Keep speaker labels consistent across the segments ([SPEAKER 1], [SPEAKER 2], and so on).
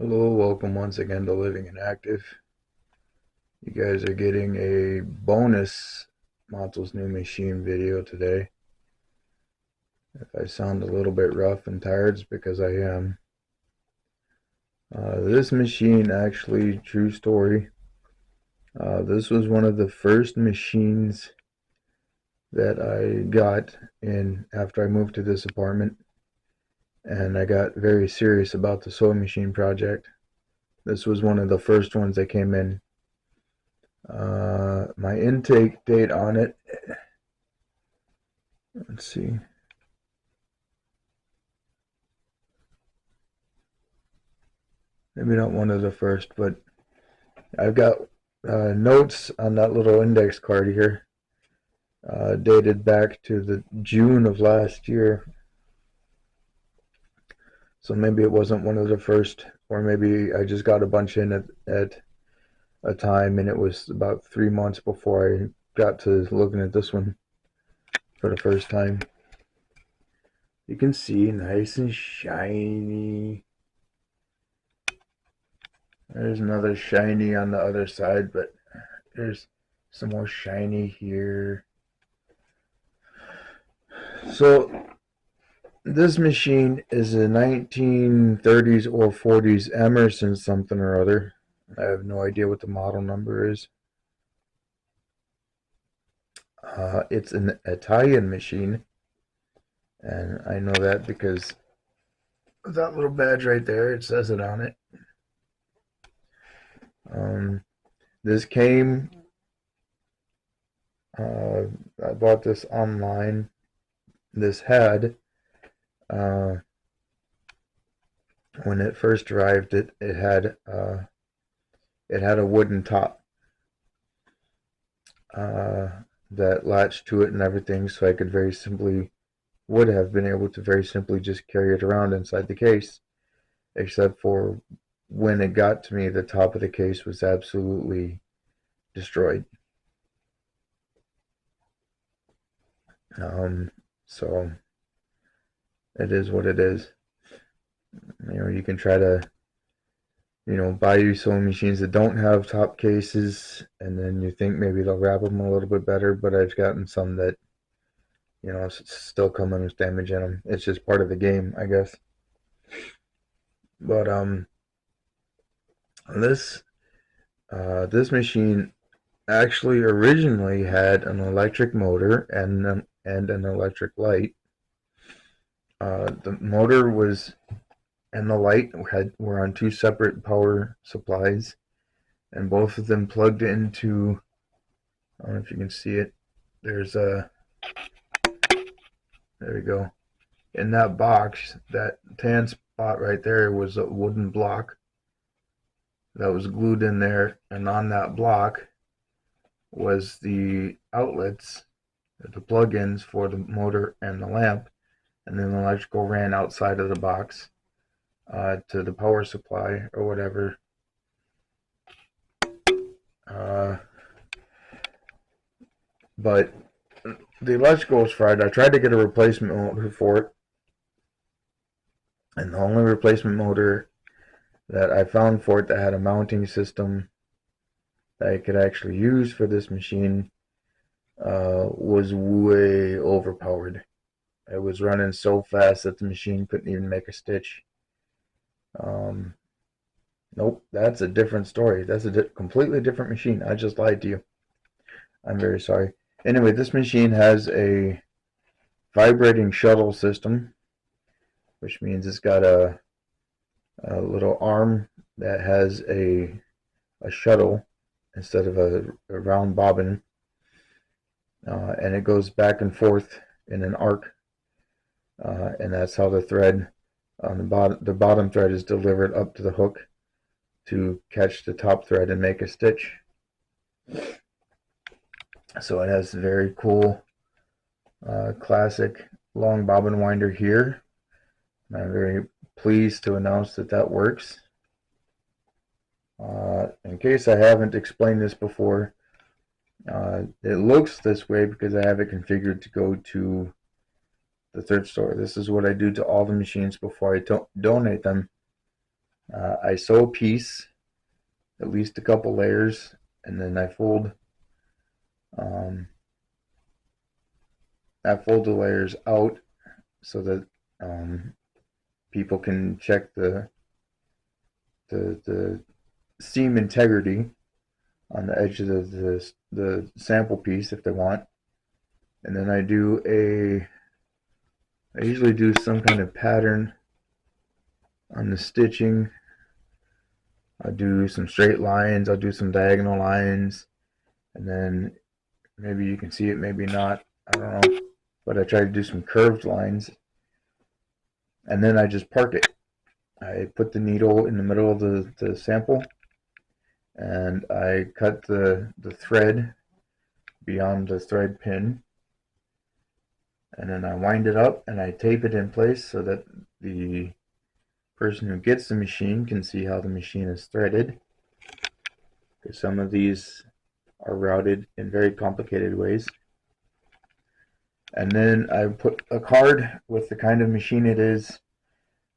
[SPEAKER 1] Hello, welcome once again to Living and Active. You guys are getting a bonus Motel's new machine video today. If I sound a little bit rough and tired, it's because I am. This machine, actually, true story, this was one of the first machines that I got in after I moved to this apartment, and I got very serious about the sewing machine project. This was one of the first ones that came in. My intake date on it, let's see, maybe not one of the first, but I've got notes on that little index card here, dated back to the June of last year. So maybe it wasn't one of the first, or maybe I just got a bunch in at a time, and it was about 3 months before I got to looking at this one for the first time. You can see, nice and shiny. There's another shiny on the other side, but there's some more shiny here. So this machine is a 1930s or 40s Emerson something or other. I have no idea what the model number is. It's an Italian machine, and I know that because that little badge right there, it says it on it. This came, I bought this online. This had, when it first arrived, it had a wooden top that latched to it and everything, so I could would have been able to very simply just carry it around inside the case, except for when it got to me, the top of the case was absolutely destroyed. So it is what it is. You can try to, buy you sewing machines that don't have top cases, and then you think maybe they'll wrap them a little bit better, but I've gotten some that, still come in with damage in them. It's just part of the game, I guess. But this this machine actually originally had an electric motor and an electric light. The motor was and the light were on two separate power supplies, and both of them plugged into. I don't know if you can see it. There's a There we go. In that box, that tan spot right there was a wooden block that was glued in there, and on that block was the outlets, the plug-ins for the motor and the lamp, and then the electrical ran outside of the box to the power supply or whatever. But the electrical was fried. I tried to get a replacement motor for it, and the only replacement motor that I found for it that had a mounting system that I could actually use for this machine was way overpowered. It was running so fast that the machine couldn't even make a stitch. Nope, that's a different story. That's a completely different machine. I just lied to you. I'm very sorry. Anyway, this machine has a vibrating shuttle system, which means it's got a little arm that has a shuttle instead of a round bobbin, and it goes back and forth in an arc, and that's how the thread on the bottom thread is delivered up to the hook to catch the top thread and make a stitch. So it has a very cool classic long bobbin winder here. I'm very pleased to announce that that works. In case I haven't explained this before, it looks this way because I have it configured to go to the thrift store. This is what I do to all the machines before I donate them. I sew a piece, at least a couple layers, and then um, I fold the layers out so that people can check the seam integrity on the edge of the sample piece if they want. And then I usually do some kind of pattern on the stitching. I'll do some straight lines, I'll do some diagonal lines, and then maybe you can see it, maybe not, I don't know. But I try to do some curved lines, and then I just park it. I put the needle in the middle of the sample, and I cut the thread beyond the thread pin, and then I wind it up and I tape it in place so that the person who gets the machine can see how the machine is threaded, because some of these are routed in very complicated ways. And then I put a card with the kind of machine it is,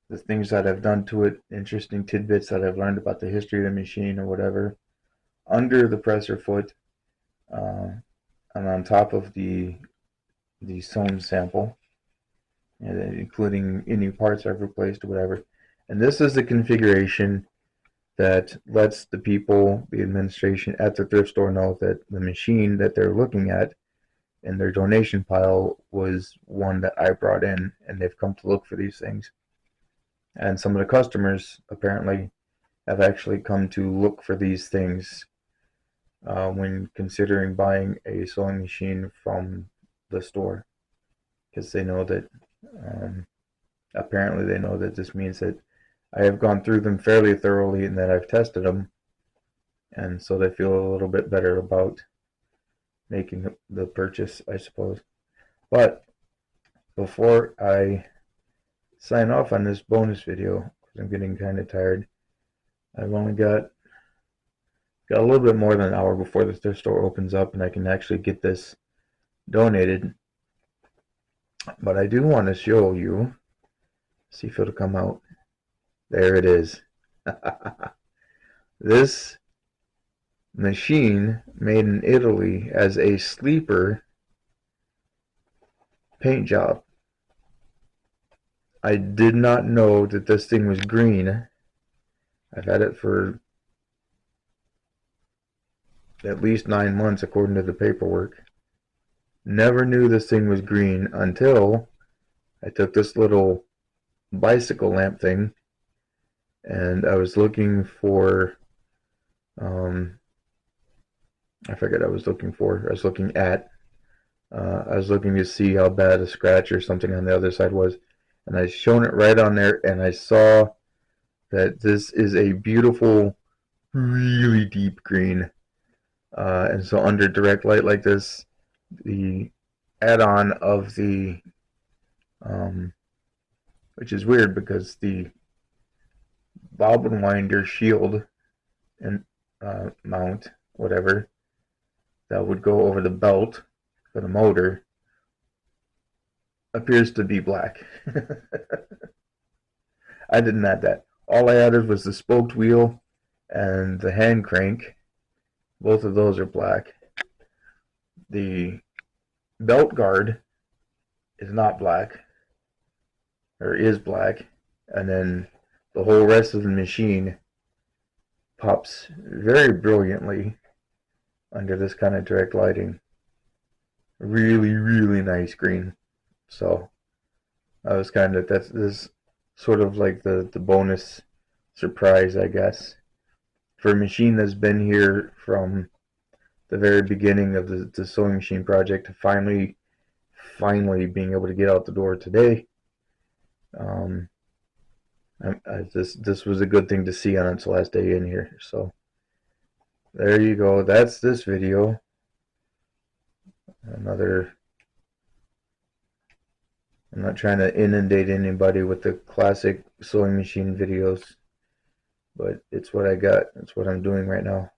[SPEAKER 1] the things that I've done to it, interesting tidbits that I've learned about the history of the machine or whatever, under the presser foot, and on top of the sewn sample, and including any parts I've replaced or whatever. And this is the configuration that lets the people, the administration at the thrift store, know that the machine that they're looking at in their donation pile was one that I brought in, and they've come to look for these things. And some of the customers apparently have actually come to look for these things when considering buying a sewing machine from the store, because they know that apparently they know that this means that I have gone through them fairly thoroughly and that I've tested them, and so they feel a little bit better about making the purchase, I suppose. But before I sign off on this bonus video, because I'm getting kind of tired, I've only got a little bit more than an hour before the thrift store opens up and I can actually get this donated. But I do want to show you, see if it'll come out. There it is. This machine made in Italy as a sleeper paint job. I did not know that this thing was green. I've had it for at least 9 months according to the paperwork. Never knew this thing was green until I took this little bicycle lamp thing and I was looking for I forget I was looking for. I was looking at. I was looking to see how bad a scratch or something on the other side was, and I shone it right on there, and I saw that this is a beautiful, really deep green. And so under direct light like this, the add-on of the, which is weird because the bobbin winder shield and mount, whatever, that would go over the belt for the motor appears to be black. I didn't add that. All I added was the spoked wheel and the hand crank. Both of those are black. The belt guard is not black, or is black, and then the whole rest of the machine pops very brilliantly under this kind of direct lighting. Really, really nice green. So I was kind of, that's this sort of like the bonus surprise, I guess, for a machine that's been here from the very beginning of the sewing machine project to finally being able to get out the door today. This was a good thing to see on its last day in here. So there you go. That's this video. Another. I'm not trying to inundate anybody with the classic sewing machine videos, but it's what I got. It's what I'm doing right now.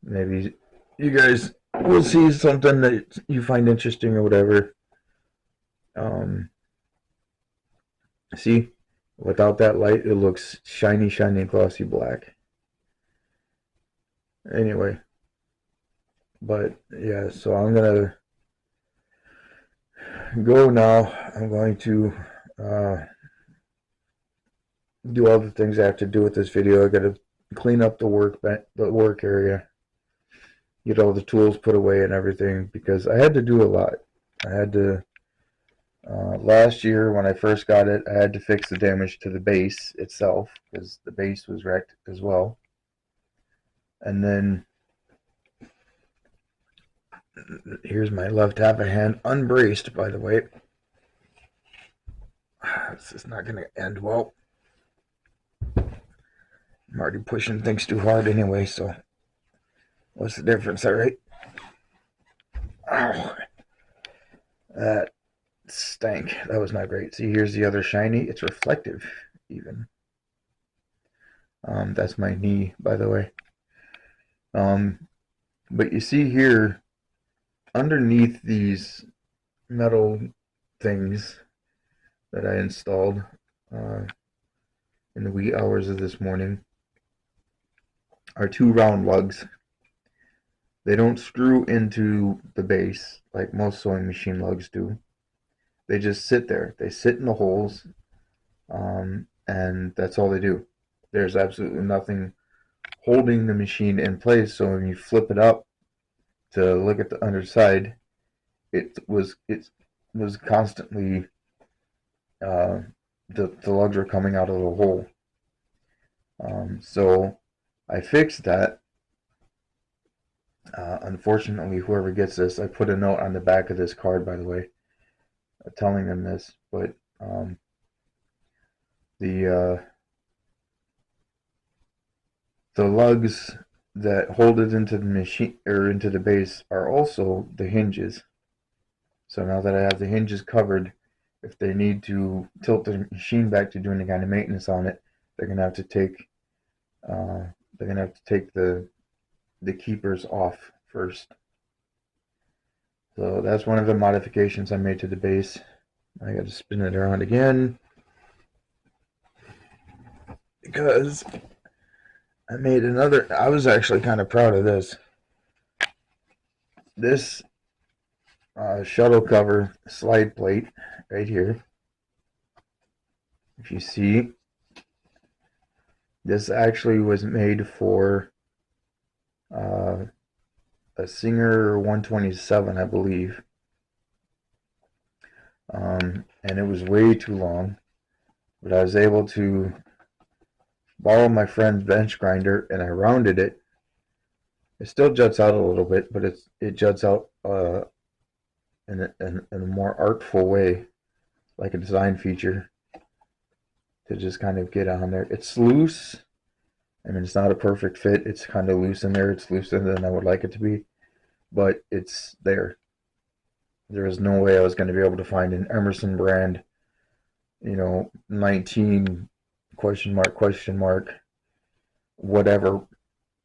[SPEAKER 1] Maybe you guys will see something that you find interesting or whatever. See, Without that light, it looks shiny, shiny, glossy black. Anyway, but yeah, so I'm gonna go now. I'm going to uh, do all the things I have to do with this video. I gotta clean up the work area, get all the tools put away and everything, because I had to do a lot. I had to last year when I first got it, I had to fix the damage to the base itself because the base was wrecked as well. And then here's my left half a hand unbraced, by the way. This is not going to end well. I'm already pushing things too hard anyway, so what's the difference, all right? Ow. That stank. That was not great. See, here's the other shiny. It's reflective, even. That's my knee, by the way. But you see here, underneath these metal things that I installed in the wee hours of this morning are two round lugs. They don't screw into the base like most sewing machine lugs do. They just sit there. They sit in the holes, and that's all they do. There's absolutely nothing holding the machine in place, so when you flip it up to look at the underside, it was constantly the lugs were coming out of the hole. So I fixed that. Unfortunately, whoever gets this, I put a note on the back of this card, by the way, telling them this. But the lugs that hold it into the machine or into the base are also the hinges. So now that I have the hinges covered, if they need to tilt the machine back to do any kind of maintenance on it, they're gonna have to take the keepers off first. So that's one of the modifications I made to the base. I got to spin it around again because I made another. I was actually kind of proud of this. This shuttle cover slide plate right here. If you see, this actually was made for a Singer 127, I believe. And it was way too long, but I was able to borrow my friend's bench grinder and I rounded it. It still juts out a little bit, but it juts out in a more artful way, like a design feature, to just kind of get on there. It's loose. I mean, it's not a perfect fit. It's kind of loose in there. It's looser than I would like it to be, but it's there. There was no way I was going to be able to find an Emerson brand, 19 question mark, whatever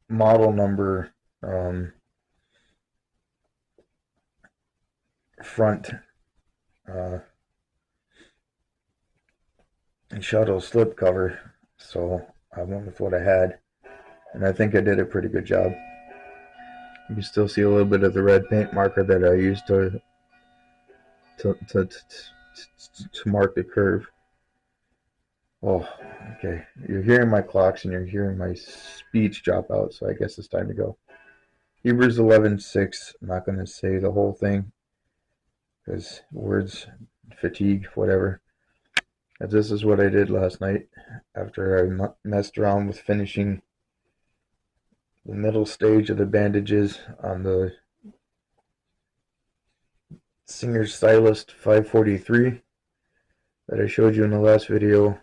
[SPEAKER 1] model number front shuttle slip cover. So I went with what I had, and I think I did a pretty good job. You can still see a little bit of the red paint marker that I used to mark the curve. Oh, okay. You're hearing my clocks and you're hearing my speech drop out, so I guess it's time to go. Hebrews 11:6. I'm not going to say the whole thing because words, fatigue, whatever. But this is what I did last night after I messed around with finishing the middle stage of the bandages on the Singer Stylist 543 that I showed you in the last video.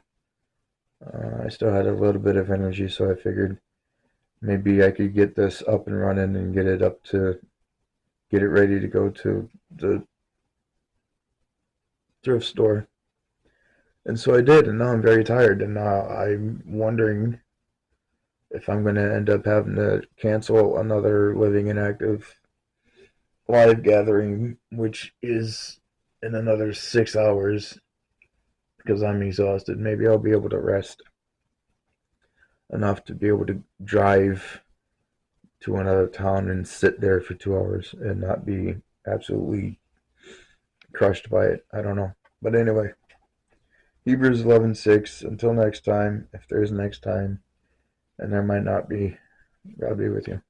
[SPEAKER 1] I still had a little bit of energy, so I figured maybe I could get this up and running and get it ready to go to the thrift store. And so I did, and now I'm very tired, and I'm wondering if I'm going to end up having to cancel another Living and Active live gathering, which is in another 6 hours, because I'm exhausted. Maybe I'll be able to rest enough to be able to drive to another town and sit there for 2 hours and not be absolutely crushed by it. I don't know. But anyway, Hebrews 11:6. Until next time, if there is next time, and there might not be, God be with you.